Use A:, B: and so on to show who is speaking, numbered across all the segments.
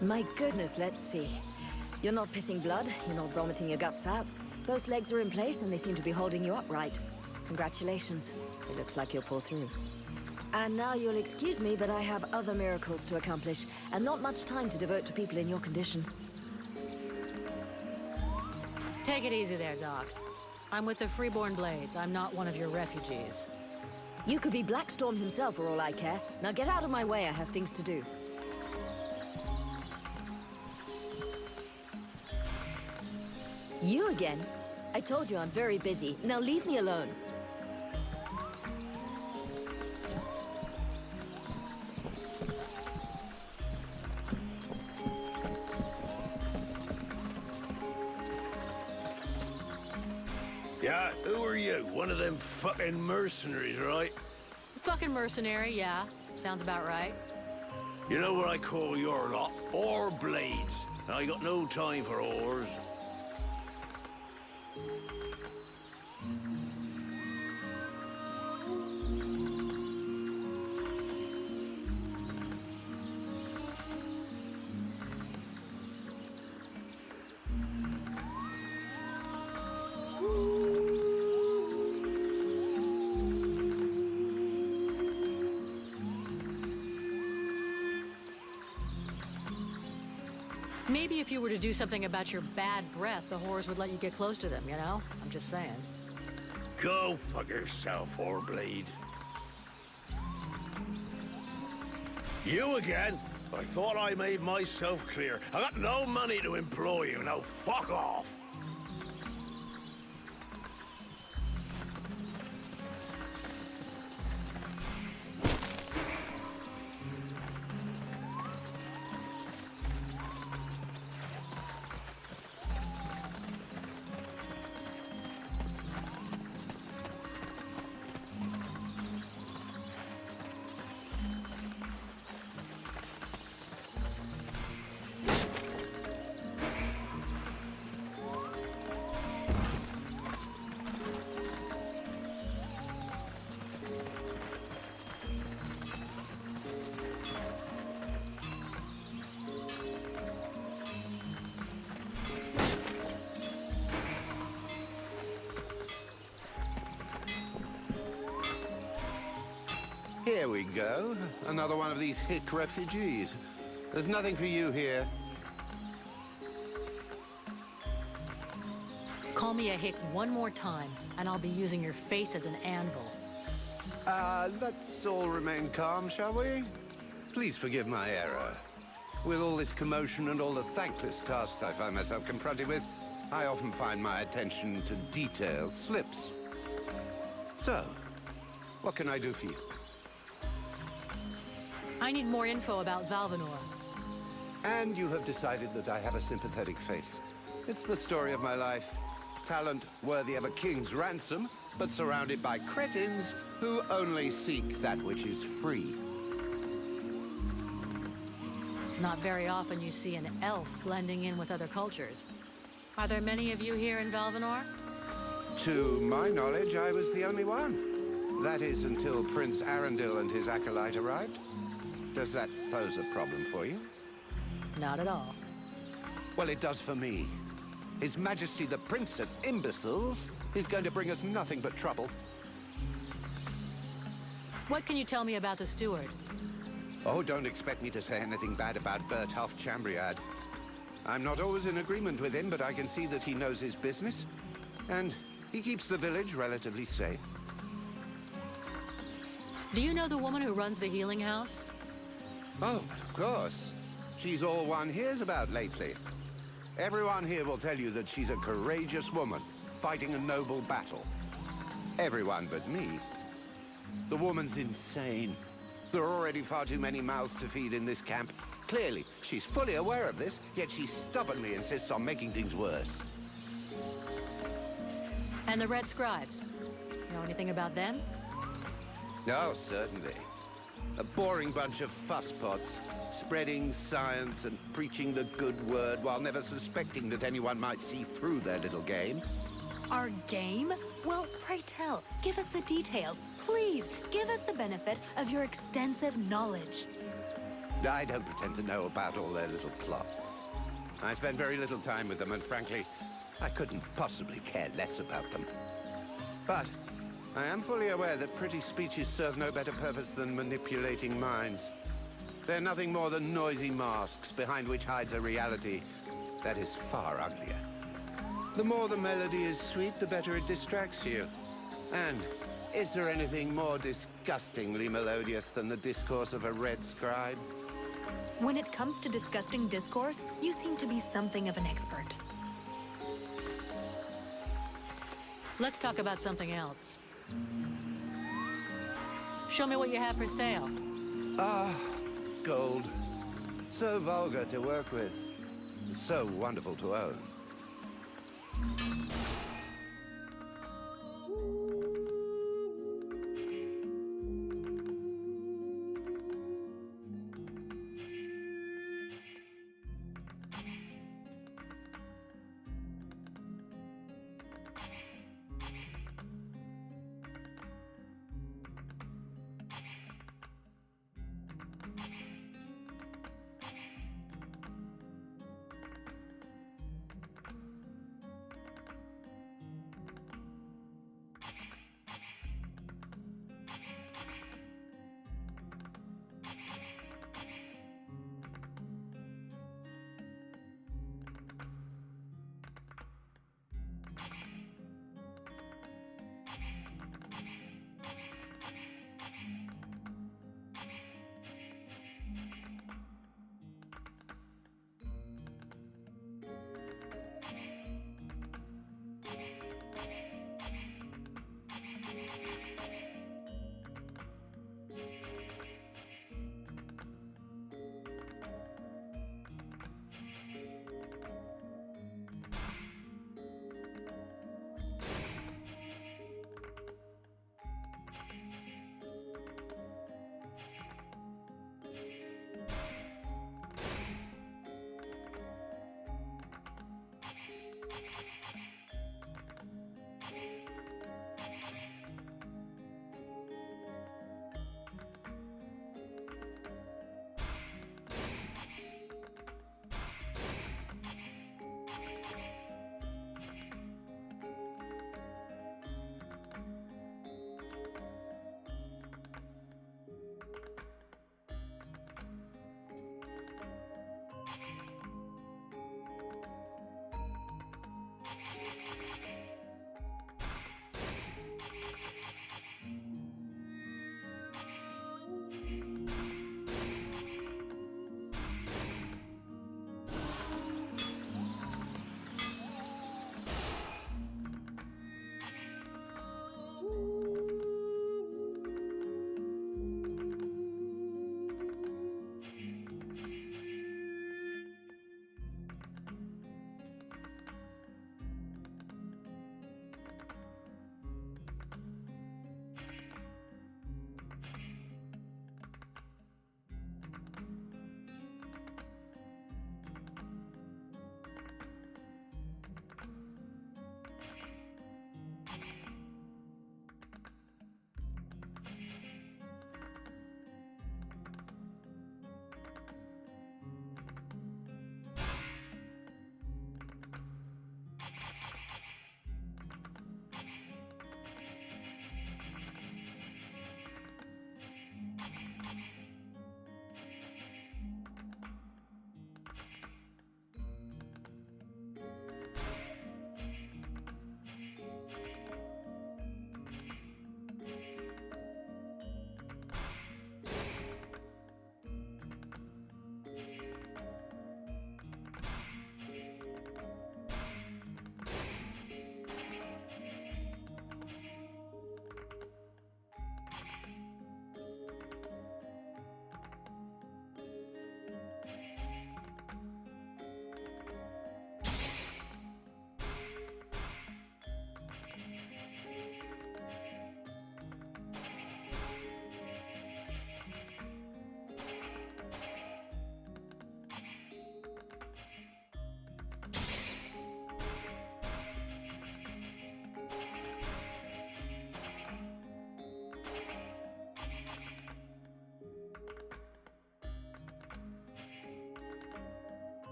A: My goodness, let's see. You're not pissing blood, you're not vomiting your guts out. Both legs are in place and they seem to be holding you upright. Congratulations. It looks like you'll pull through. And now you'll excuse me, but I have other miracles to accomplish, and not much time to devote to people in your condition.
B: Take it easy there, Doc. I'm with the Freeborn Blades. I'm not one of your refugees.
A: You could be Blackstorm himself for all I care. Now get out of my way, I have things to do. You again? I told you I'm very busy. Now leave me alone.
C: Yeah, who are you? One of them fucking mercenaries, right?
B: Fucking mercenary, yeah. Sounds about right.
C: You know what I call your lot? Ore blades. I got no time for ores.
B: Maybe if you were to do something about your bad breath, the whores would let you get close to them, you know? I'm just saying.
C: Go fuck yourself, Oreblade. You again? I thought I made myself clear. I got no money to employ you, now fuck off!
D: Here we go. Another one of these hick refugees. There's nothing for you here.
B: Call me a hick one more time, and I'll be using your face as an anvil.
D: Let's all remain calm, shall we? Please forgive my error. With all this commotion and all the thankless tasks I find myself confronted with, I often find my attention to detail slips. So, what can I do for you?
B: I need more info about Valvanor.
D: And you have decided that I have a sympathetic face. It's the story of my life. Talent worthy of a king's ransom, but surrounded by cretins who only seek that which is free.
B: It's not very often you see an elf blending in with other cultures. Are there many of you here in Valvanor?
D: To my knowledge, I was the only one. That is, until Prince Arundel and his acolyte arrived. Does that pose a problem for you?
B: Not at all.
D: Well, it does for me. His Majesty the Prince of Imbeciles is going to bring us nothing but trouble.
B: What can you tell me about the steward?
D: Oh, don't expect me to say anything bad about Bertolf Chambriad. I'm not always in agreement with him, but I can see that he knows his business. And he keeps the village relatively safe.
B: Do you know the woman who runs the healing house?
D: Oh, of course. She's all one hears about lately. Everyone here will tell you that she's a courageous woman, fighting a noble battle. Everyone but me. The woman's insane. There are already far too many mouths to feed in this camp. Clearly, she's fully aware of this, yet she stubbornly insists on making things worse.
B: And the Red Scribes? Know anything about them?
D: Oh, certainly. A boring bunch of fusspots, spreading science and preaching the good word while never suspecting that anyone might see through their little game.
E: Our game? Well, pray tell, give us the details. Please, give us the benefit of your extensive knowledge.
D: I don't pretend to know about all their little plots. I spend very little time with them, and frankly, I couldn't possibly care less about them. But I am fully aware that pretty speeches serve no better purpose than manipulating minds. They're nothing more than noisy masks behind which hides a reality that is far uglier. The more the melody is sweet, the better it distracts you. And is there anything more disgustingly melodious than the discourse of a red scribe?
E: When it comes to disgusting discourse, you seem to be something of an expert.
B: Let's talk about something else. Show me what you have for sale.
D: Ah, gold. So vulgar to work with. So wonderful to own.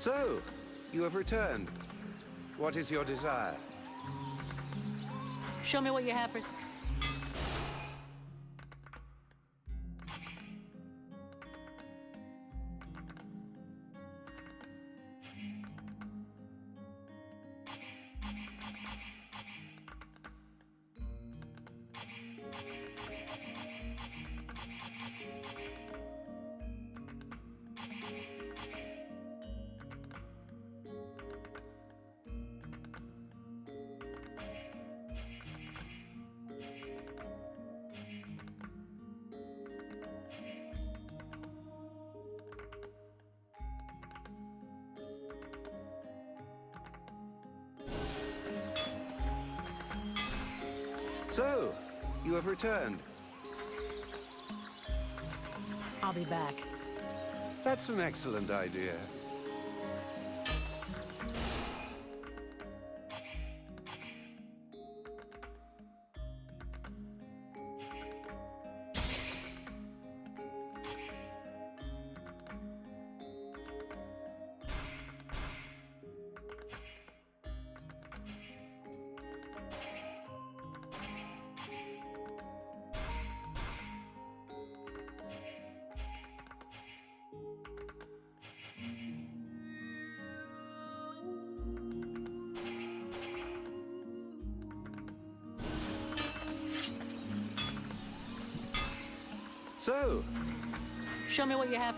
D: So, you have returned. What is your desire?
B: Show me what you have for...
D: So, you have returned.
B: I'll be back.
D: That's an excellent idea. So,
B: Show me what you have.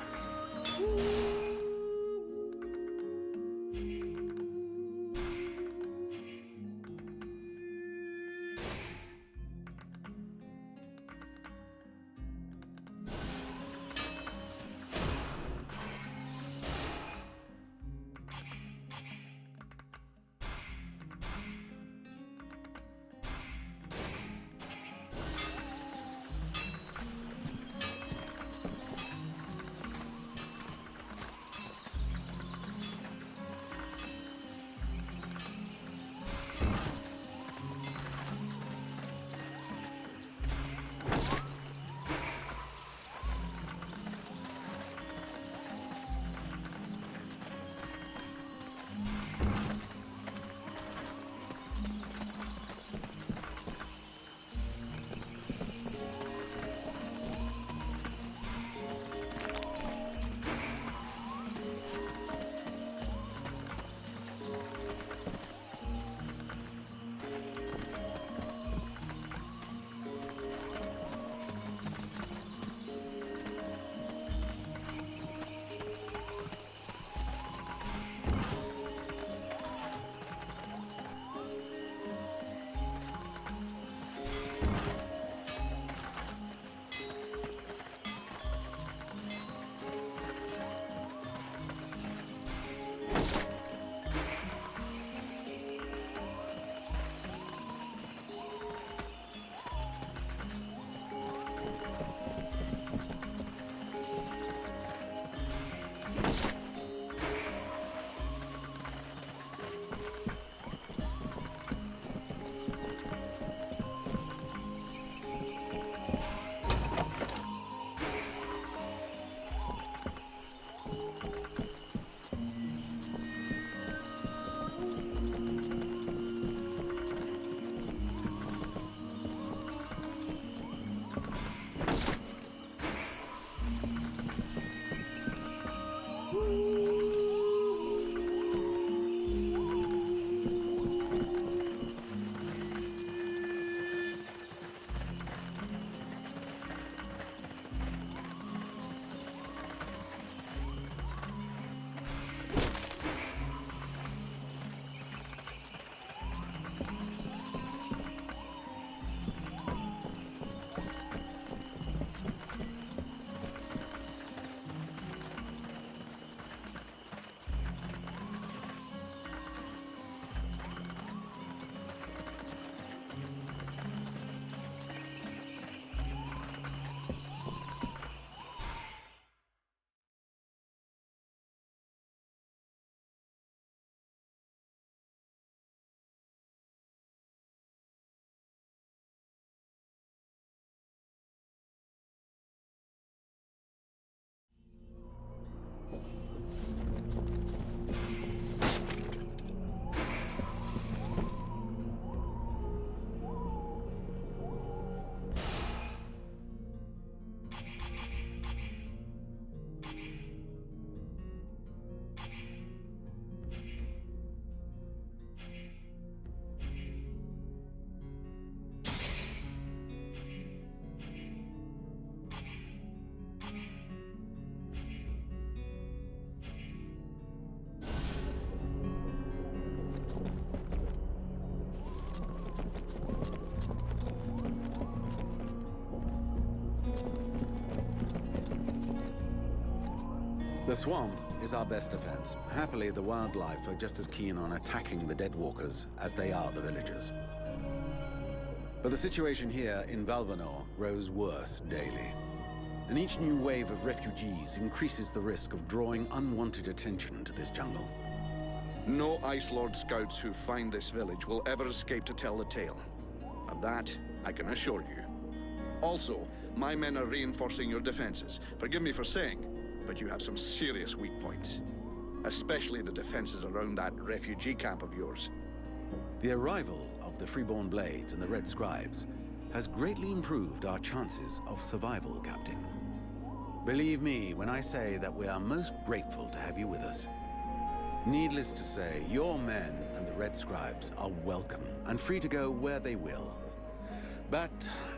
F: The swamp is our best defense. Happily, the wildlife are just as keen on attacking the Deadwalkers as they are the villagers. But the situation here in Valvanor grows worse daily. And each new wave of refugees increases the risk of drawing unwanted attention to this jungle.
G: No Ice Lord scouts who find this village will ever escape to tell the tale. Of that, I can assure you. Also, my men are reinforcing your defenses. Forgive me for saying, but you have some serious weak points. Especially the defenses around that refugee camp of yours.
F: The arrival of the Freeborn Blades and the Red Scribes has greatly improved our chances of survival, Captain. Believe me when I say that we are most grateful to have you with us. Needless to say, your men and the Red Scribes are welcome and free to go where they will. But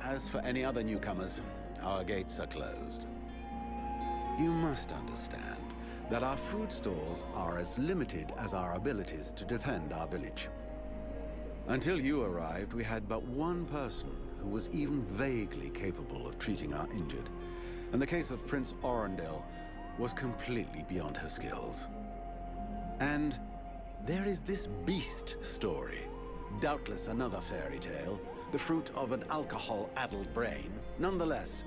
F: as for any other newcomers, our gates are closed. You must understand that our food stores are as limited as our abilities to defend our village. Until you arrived, we had but one person who was even vaguely capable of treating our injured. And the case of Prince Orendil was completely beyond her skills. And there is this beast story. Doubtless another fairy tale, the fruit of an alcohol-addled brain. Nonetheless,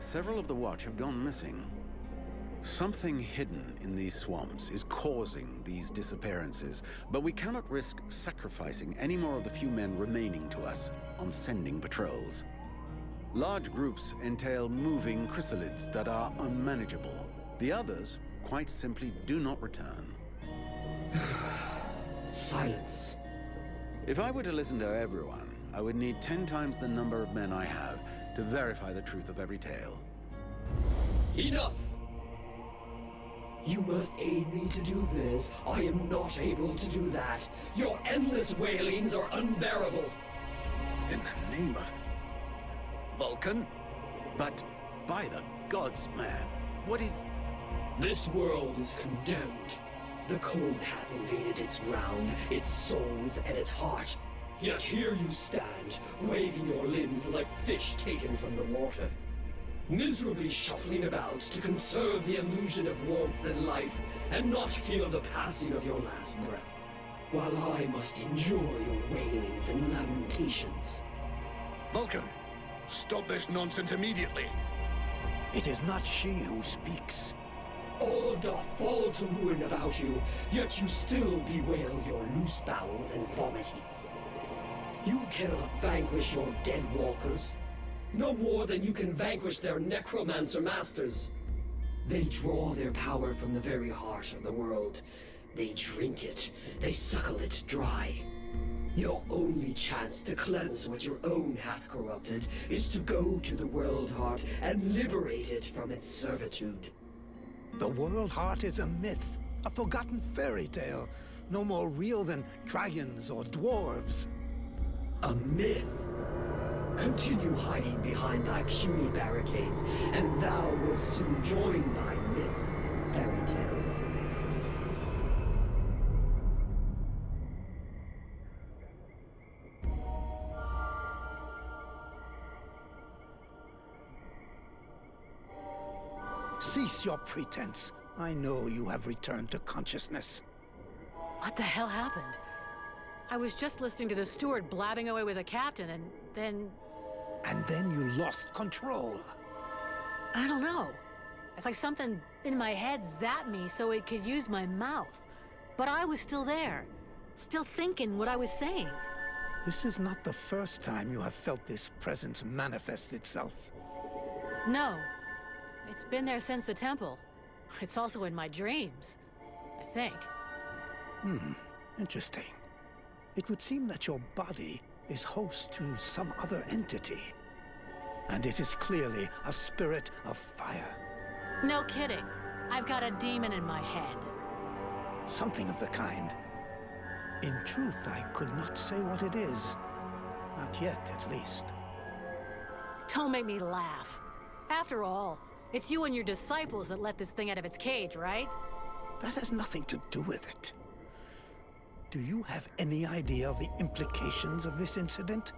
F: several of the Watch have gone missing. Something hidden in these swamps is causing these disappearances, but we cannot risk sacrificing any more of the few men remaining to us on sending patrols. Large groups entail moving chrysalids that are unmanageable. The others, quite simply, do not return.
H: Silence.
F: If I were to listen to everyone, I would need 10 times the number of men I have to verify the truth of every tale.
H: Enough! You must aid me to do this. I am not able to do that. Your endless wailings are unbearable.
C: In the name of Vulcan?
F: But by the gods, man, what is...
H: This world is condemned. The cold hath invaded its ground, its souls and its heart. Yet here you stand, waving your limbs like fish taken from the water. Miserably shuffling about to conserve the illusion of warmth and life, and not feel the passing of your last breath, while I must endure your wailings and lamentations.
C: Vulcan, stop this nonsense immediately.
I: It is not she who speaks.
H: All doth fall to ruin about you, yet you still bewail your loose bowels and vomitings. You cannot vanquish your dead walkers, no more than you can vanquish their necromancer masters. They draw their power from the very heart of the world. They drink it, they suckle it dry. Your only chance to cleanse what your own hath corrupted is to go to the world heart and liberate it from its servitude.
I: The World Heart is a myth, a forgotten fairy tale, no more real than dragons or dwarves.
H: A myth? Continue hiding behind thy puny barricades, and thou wilt soon join thy myths and fairy tales.
I: Cease your pretense. I know you have returned to consciousness.
B: What the hell happened? I was just listening to the steward blabbing away with the captain, and then...
I: And then you lost control.
B: I don't know. It's like something in my head zapped me so it could use my mouth. But I was still there, still thinking what I was saying.
I: This is not the first time you have felt this presence manifest itself.
B: No. It's been there since the temple. It's also in my dreams, I think.
I: Interesting. It would seem that your body is host to some other entity. And it is clearly a spirit of fire.
B: No kidding. I've got a demon in my head.
I: Something of the kind. In truth, I could not say what it is. Not yet, at least.
B: Don't make me laugh. After all, it's you and your disciples that let this thing out of its cage, right?
I: That has nothing to do with it. Do you have any idea of the implications of this incident?